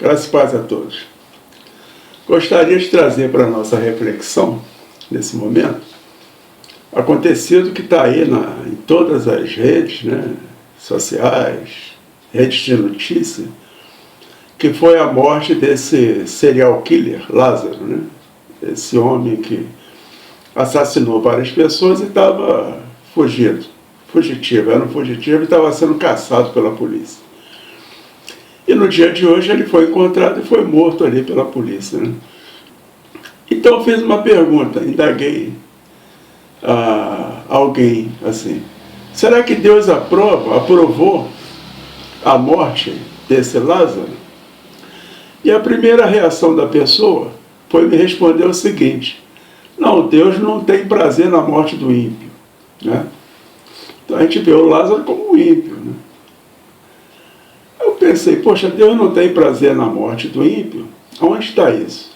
Graças e paz a todos. Gostaria de trazer para a nossa reflexão, nesse momento, acontecido que está aí em todas as redes, sociais, redes de notícia, que foi a morte desse serial killer, Lázaro, esse homem que assassinou várias pessoas e estava fugitivo, era um fugitivo e estava sendo caçado pela polícia. E no dia de hoje ele foi encontrado e foi morto ali pela polícia. Então eu fiz uma pergunta, indaguei a alguém assim: será que Deus aprovou a morte desse Lázaro? E a primeira reação da pessoa foi me responder o seguinte: não, Deus não tem prazer na morte do ímpio. Então a gente vê o Lázaro como um ímpio. Eu pensei, poxa, Deus não tem prazer na morte do ímpio? Onde está isso?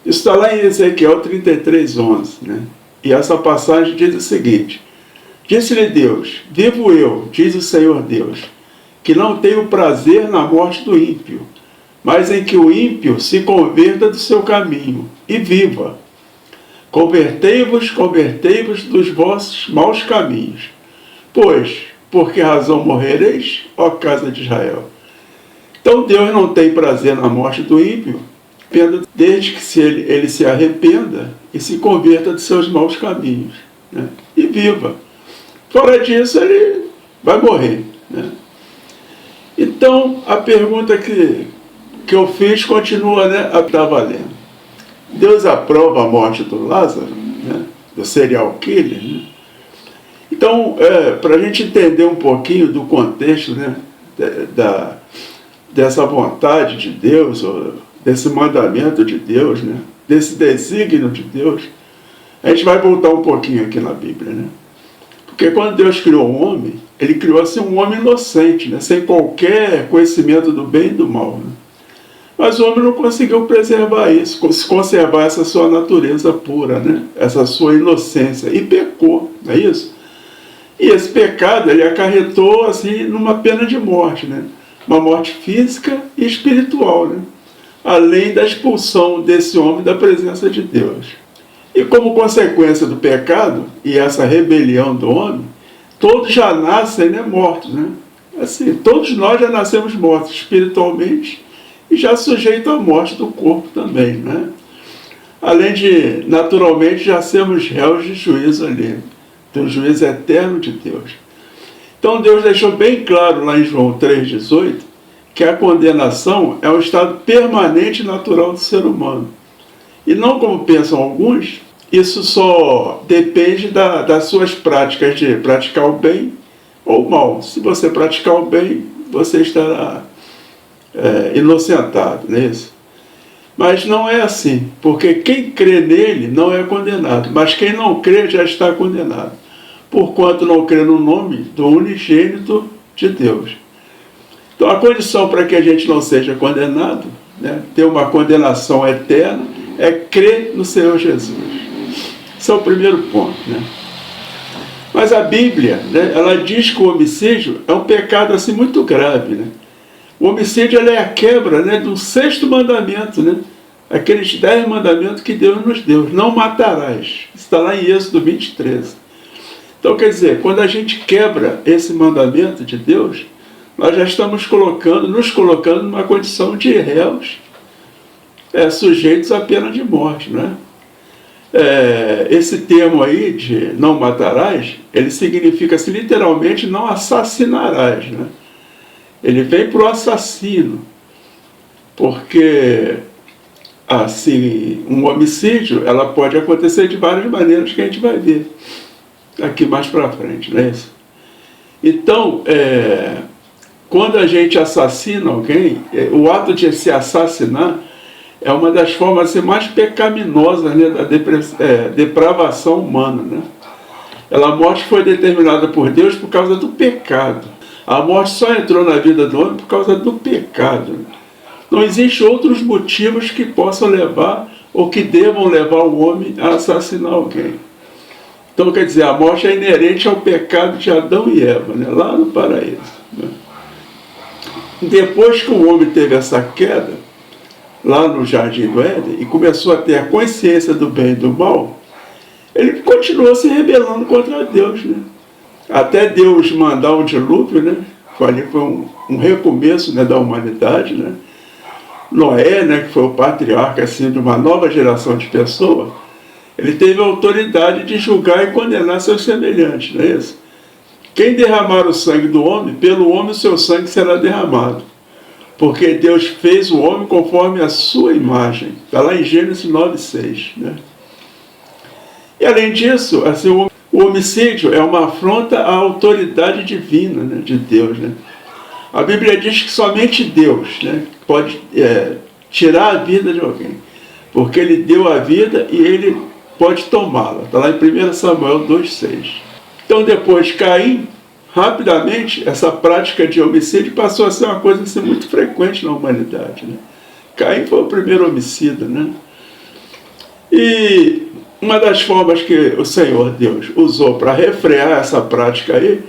Isso está lá em Ezequiel 33:11. E essa passagem diz o seguinte: disse-lhe Deus, vivo eu, diz o Senhor Deus, que não tenho prazer na morte do ímpio, mas em que o ímpio se converta do seu caminho e viva. Convertei-vos dos vossos maus caminhos. Pois, por que razão morrereis, ó casa de Israel? Então Deus não tem prazer na morte do ímpio, desde que ele se arrependa e se converta dos seus maus caminhos, e viva. Fora disso, ele vai morrer. Então, a pergunta que eu fiz continua a estar valendo. Deus aprova a morte do Lázaro, do serial killer? Então, para a gente entender um pouquinho do contexto dessa vontade de Deus, ou desse mandamento de Deus, desse desígnio de Deus, a gente vai voltar um pouquinho aqui na Bíblia. Porque quando Deus criou o homem, ele criou assim um homem inocente, sem qualquer conhecimento do bem e do mal. Mas o homem não conseguiu preservar isso, conservar essa sua natureza pura, essa sua inocência, e pecou, não é isso? E esse pecado ele acarretou assim numa pena de morte, uma morte física e espiritual, além da expulsão desse homem da presença de Deus. E como consequência do pecado e essa rebelião do homem, todos já nascem mortos, Assim, todos nós já nascemos mortos espiritualmente e já sujeitos à morte do corpo também, Além de, naturalmente, já sermos réus de juízo ali, do juízo eterno de Deus. Então Deus deixou bem claro lá em João 3,18 que a condenação é um estado permanente e natural do ser humano. E não como pensam alguns, isso só depende das suas práticas de praticar o bem ou o mal. Se você praticar o bem, você estará inocentado, não é isso? Mas não é assim, porque quem crê nele não é condenado, mas quem não crê já está condenado, porquanto não crê no nome do unigênito de Deus. Então a condição para que a gente não seja condenado, ter uma condenação eterna, é crer no Senhor Jesus. Esse é o primeiro ponto. Mas a Bíblia, ela diz que o homicídio é um pecado assim muito grave. O homicídio é a quebra do 6º mandamento, aqueles 10 mandamentos que Deus nos deu. Não matarás. Isso está lá em Êxodo 20:13. Então, quer dizer, quando a gente quebra esse mandamento de Deus, nós já estamos nos colocando numa condição de réus, sujeitos à pena de morte. Esse termo aí de não matarás, ele significa assim, literalmente não assassinarás. Ele vem para o assassino, porque assim, um homicídio ela pode acontecer de várias maneiras que a gente vai ver aqui mais para frente, não é isso? Então, quando a gente assassina alguém, o ato de se assassinar é uma das formas assim, mais pecaminosas da depravação humana. A morte foi determinada por Deus por causa do pecado. A morte só entrou na vida do homem por causa do pecado. Não existem outros motivos que possam levar ou que devam levar o homem a assassinar alguém. Então, quer dizer, a morte é inerente ao pecado de Adão e Eva, lá no paraíso. depois que o homem teve essa queda, lá no Jardim do Éden, e começou a ter a consciência do bem e do mal, ele continuou se rebelando contra Deus, né? Até Deus mandar um dilúvio, né? Ali foi um recomeço, né, da humanidade, né? Noé, né, que foi o patriarca assim, de uma nova geração de pessoas, ele teve a autoridade de julgar e condenar seus semelhantes, não é isso? Quem derramar o sangue do homem, pelo homem o seu sangue será derramado. Porque Deus fez o homem conforme a sua imagem. Está lá em Gênesis 9:6. Né? E além disso, assim, o homicídio é uma afronta à autoridade divina, né, de Deus. Né? A Bíblia diz que somente Deus, né, pode tirar a vida de alguém. Porque Ele deu a vida e Ele pode tomá-la. Está lá em 1 Samuel 2:6. Então depois de Caim, rapidamente, essa prática de homicídio passou a ser uma coisa assim, muito frequente na humanidade. Né? Caim foi o primeiro homicida. Né? E uma das formas que o Senhor Deus usou para refrear essa prática aí,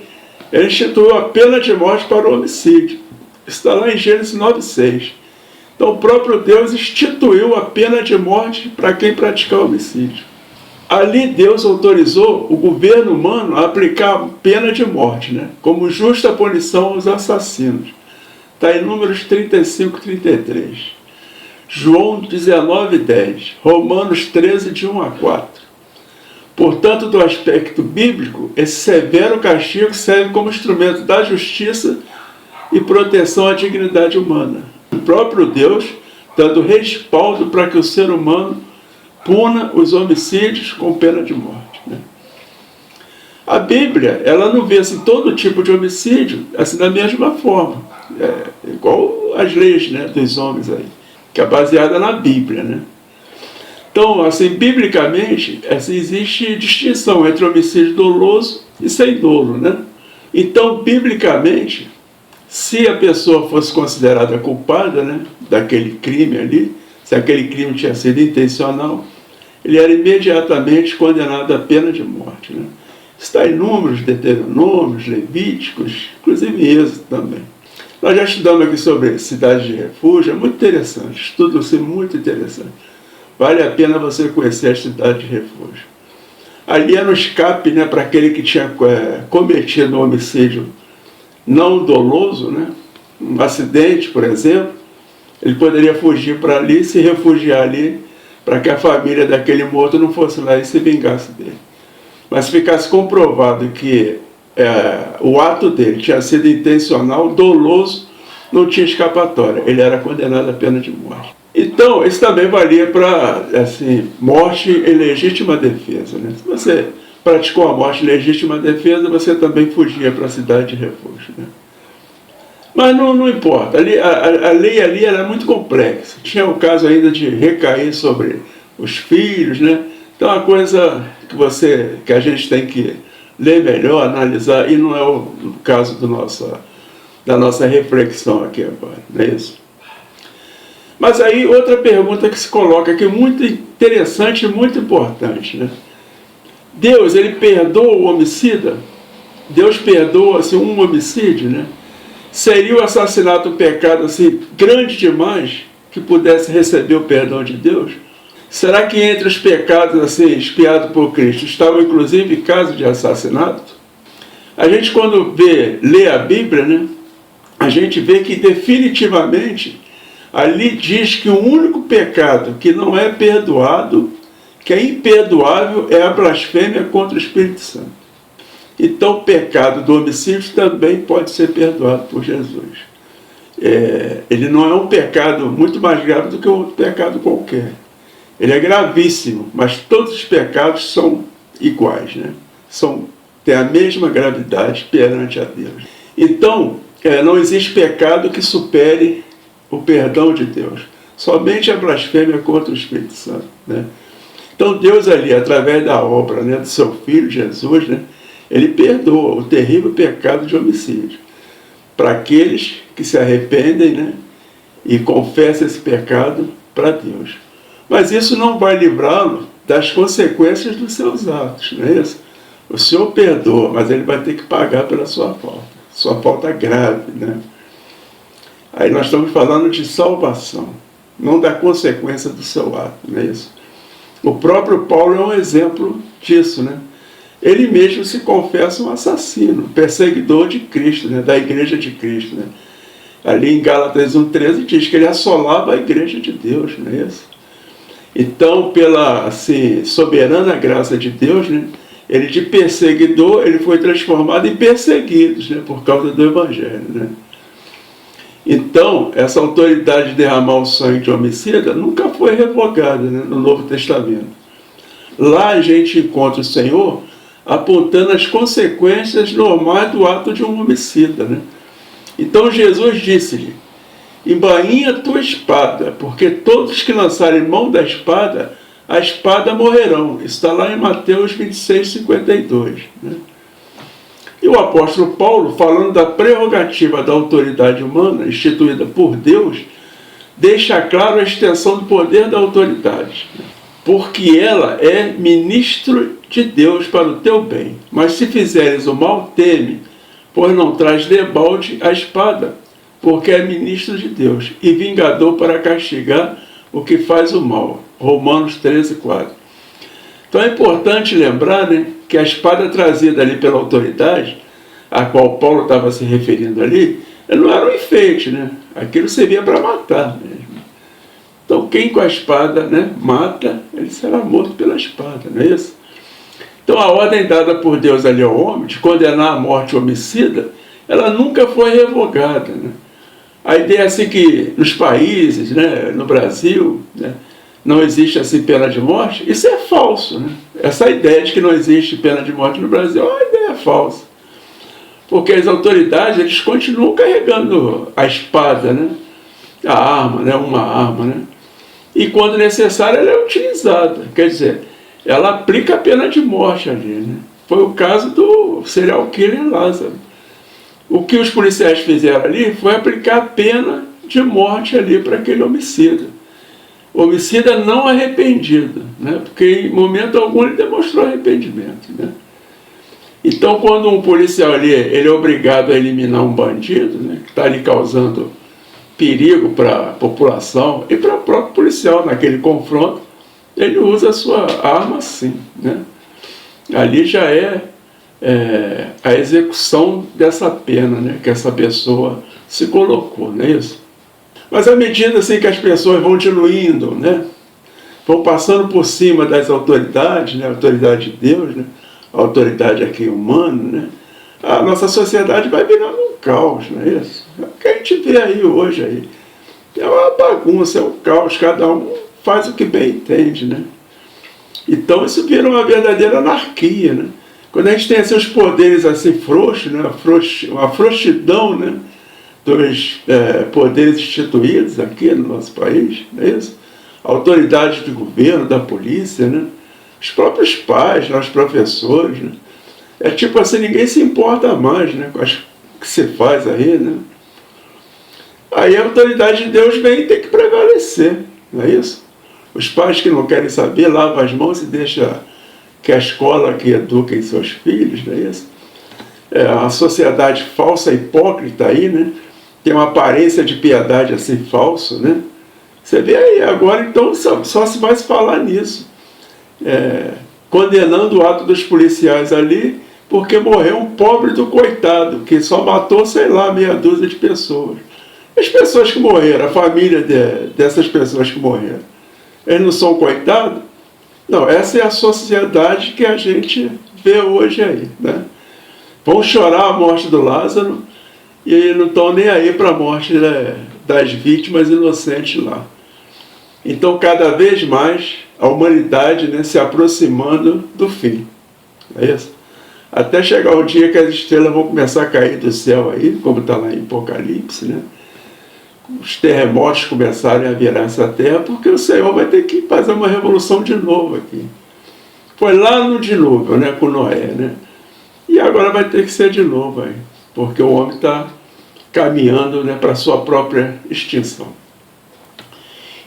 ele instituiu a pena de morte para o homicídio. Está lá em Gênesis 9:6. Então o próprio Deus instituiu a pena de morte para quem praticar homicídio. Ali Deus autorizou o governo humano a aplicar a pena de morte, né, como justa punição aos assassinos. Está em Números 35:33. João 19:10. Romanos 13, de 1 a 4. Portanto, do aspecto bíblico, esse severo castigo serve como instrumento da justiça e proteção à dignidade humana. O próprio Deus dando respaldo para que o ser humano puna os homicídios com pena de morte. Né? A Bíblia, ela não vê assim, todo tipo de homicídio assim, da mesma forma. Igual as leis, né, dos homens aí, que é baseada na Bíblia. Né? Então, assim, biblicamente, assim, existe distinção entre homicídio doloso e sem dolo. Né? Então, biblicamente, se a pessoa fosse considerada culpada, né, daquele crime ali, se aquele crime tinha sido intencional, ele era imediatamente condenado à pena de morte. Né? Está em Números, Deuteronômios, Levíticos, inclusive Êxodo também. Nós já estudamos aqui sobre cidade de refúgio, é muito interessante, estudo assim, muito interessante. Vale a pena você conhecer a cidade de refúgio. Ali era um escape, né, para aquele que tinha cometido um homicídio não doloso, né? Um acidente, por exemplo. Ele poderia fugir para ali, se refugiar ali, para que a família daquele morto não fosse lá e se vingasse dele. Mas se ficasse comprovado que o ato dele tinha sido intencional, doloso, não tinha escapatória. Ele era condenado à pena de morte. Então, isso também valia para assim, morte em legítima defesa. Né? Se você praticou a morte em legítima defesa, você também fugia para a cidade de refúgio. Né? Mas não importa, a lei ali era muito complexa. Tinha o caso ainda de recair sobre os filhos, né? Então é uma coisa que a gente tem que ler melhor, analisar, e não é o caso da nossa reflexão aqui agora, não é isso? Mas aí outra pergunta que se coloca aqui, muito interessante e muito importante, né? Deus, ele perdoa o homicida? Deus perdoa assim, um homicídio, né? Seria o assassinato um pecado assim, grande demais que pudesse receber o perdão de Deus? Será que entre os pecados assim, expiados por Cristo estavam inclusive casos de assassinato? A gente quando lê a Bíblia, né, a gente vê que definitivamente ali diz que o único pecado que não é perdoado, que é imperdoável, é a blasfêmia contra o Espírito Santo. Então o pecado do homicídio também pode ser perdoado por Jesus. Ele não é um pecado muito mais grave do que outro pecado qualquer. Ele é gravíssimo, mas todos os pecados são iguais, né? Têm a mesma gravidade perante a Deus. Então, não existe pecado que supere o perdão de Deus. Somente a blasfêmia contra o Espírito Santo. Né? Então Deus ali, através da obra, né, do seu Filho Jesus, né, ele perdoa o terrível pecado de homicídio para aqueles que se arrependem, né, e confessam esse pecado para Deus. Mas isso não vai livrá-lo das consequências dos seus atos, não é isso? O Senhor perdoa, mas ele vai ter que pagar pela sua falta grave, né? Aí nós estamos falando de salvação, não da consequência do seu ato, não é isso? O próprio Paulo é um exemplo disso, né? Ele mesmo se confessa um assassino, perseguidor de Cristo, né? Da igreja de Cristo, né? Ali em Gálatas 1,13 diz que ele assolava a igreja de Deus, não é isso? Então, pela assim, soberana graça de Deus, né? Ele de perseguidor, ele foi transformado em perseguidos, né? Por causa do Evangelho, né? Então, essa autoridade de derramar o sangue de homicida nunca foi revogada, né? No Novo Testamento. Lá a gente encontra o Senhor apontando as consequências normais do ato de um homicida, né? Então Jesus disse-lhe: embainha tua espada, porque todos que lançarem mão da espada, a espada morrerão. Está lá em Mateus 26:52. Né? E o apóstolo Paulo, falando da prerrogativa da autoridade humana instituída por Deus, deixa claro a extensão do poder da autoridade, né? Porque ela é ministro de Deus para o teu bem. Mas se fizeres o mal, teme, pois não traz debalde a espada, porque é ministro de Deus e vingador para castigar o que faz o mal. Romanos 13:4. Então é importante lembrar, né, que a espada trazida ali pela autoridade, a qual Paulo estava se referindo ali, não era um enfeite, né? Aquilo servia para matar mesmo. Então quem com a espada, né, mata, ele será morto pela espada, não é isso? Então a ordem dada por Deus ali ao homem, de condenar a morte homicida, ela nunca foi revogada, né? A ideia assim que nos países, né, no Brasil, né, não existe assim pena de morte, isso é falso, né? Essa ideia de que não existe pena de morte no Brasil é uma ideia falsa. Porque as autoridades, eles continuam carregando a espada, né? A arma, né? Uma arma, né? E quando necessário ela é utilizada, quer dizer, ela aplica a pena de morte ali, né? Foi o caso do serial killer Lázaro. O que os policiais fizeram ali foi aplicar a pena de morte ali para aquele homicida. Homicida não arrependido, né? Porque em momento algum ele demonstrou arrependimento, né? Então, quando um policial ali, ele é obrigado a eliminar um bandido, né, que está ali causando perigo para a população e para o próprio policial naquele confronto, ele usa a sua arma sim, né? Ali já é a execução dessa pena, né, que essa pessoa se colocou, não é isso? Mas à medida assim, que as pessoas vão diluindo, né, vão passando por cima das autoridades, né, a autoridade de Deus, né, a autoridade aqui humana, né, a nossa sociedade vai virando um caos, não é isso? É o que a gente vê aí hoje. Aí. É uma bagunça, é um caos, cada um faz o que bem entende, né? Então isso vira uma verdadeira anarquia, né? Quando a gente tem assim, os poderes assim frouxos, né? Uma frouxidão, né? Dos poderes instituídos aqui no nosso país, não é isso? Autoridades do governo, da polícia, né? Os próprios pais, né? Os professores, né? É tipo assim, ninguém se importa mais, né, com o que se faz aí, né? Aí a autoridade de Deus vem e tem que prevalecer, não é isso? Os pais que não querem saber, lavam as mãos e deixam que a escola que eduquem seus filhos, não é isso? A sociedade falsa, hipócrita aí, né? Tem uma aparência de piedade assim falso, né? Você vê aí, agora então só se vai se falar nisso. Condenando o ato dos policiais ali, porque morreu um pobre do coitado, que só matou, sei lá, meia dúzia de pessoas. As pessoas que morreram, a família dessas pessoas que morreram, eles não são coitados? Não, essa é a sociedade que a gente vê hoje aí, né? Vão chorar a morte do Lázaro e não estão nem aí para a morte das vítimas inocentes lá. Então, cada vez mais, a humanidade, né, se aproximando do fim. É isso? Até chegar o dia que as estrelas vão começar a cair do céu aí, como está lá em Apocalipse, né? Os terremotos começarem a virar essa terra, porque o Senhor vai ter que fazer uma revolução de novo aqui. Foi lá no dilúvio, né, com Noé, né? E agora vai ter que ser de novo aí, porque o homem está caminhando, né, para a sua própria extinção.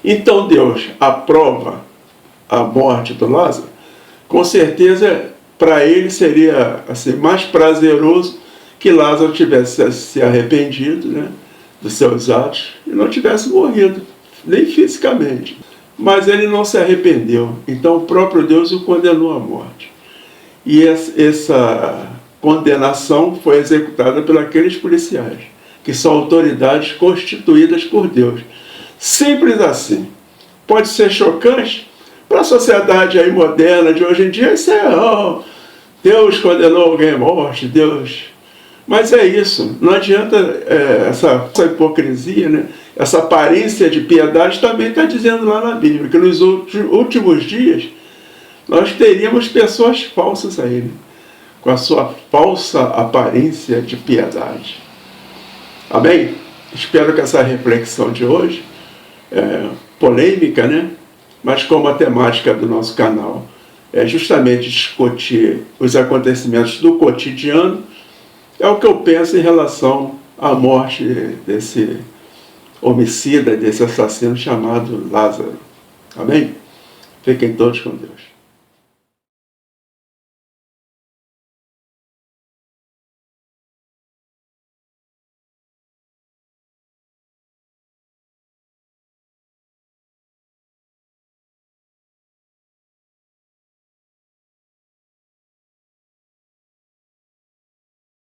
Então Deus aprova a morte do Lázaro, com certeza para ele seria assim, mais prazeroso que Lázaro tivesse se arrependido, né, dos seus atos e não tivesse morrido, nem fisicamente. Mas ele não se arrependeu, então o próprio Deus o condenou à morte. E essa condenação foi executada por aqueles policiais, que são autoridades constituídas por Deus. Simples assim. Pode ser chocante para a sociedade aí moderna de hoje em dia, isso Deus condenou alguém à morte, Deus... Mas é isso, não adianta essa hipocrisia, né? Essa aparência de piedade também está dizendo lá na Bíblia, que nos últimos dias nós teríamos pessoas falsas aí, né? Com a sua falsa aparência de piedade. Amém? Espero que essa reflexão de hoje, polêmica, né? Mas como a temática do nosso canal é justamente discutir os acontecimentos do cotidiano, é o que eu penso em relação à morte desse homicida, desse assassino chamado Lázaro. Amém? Fiquem todos com Deus.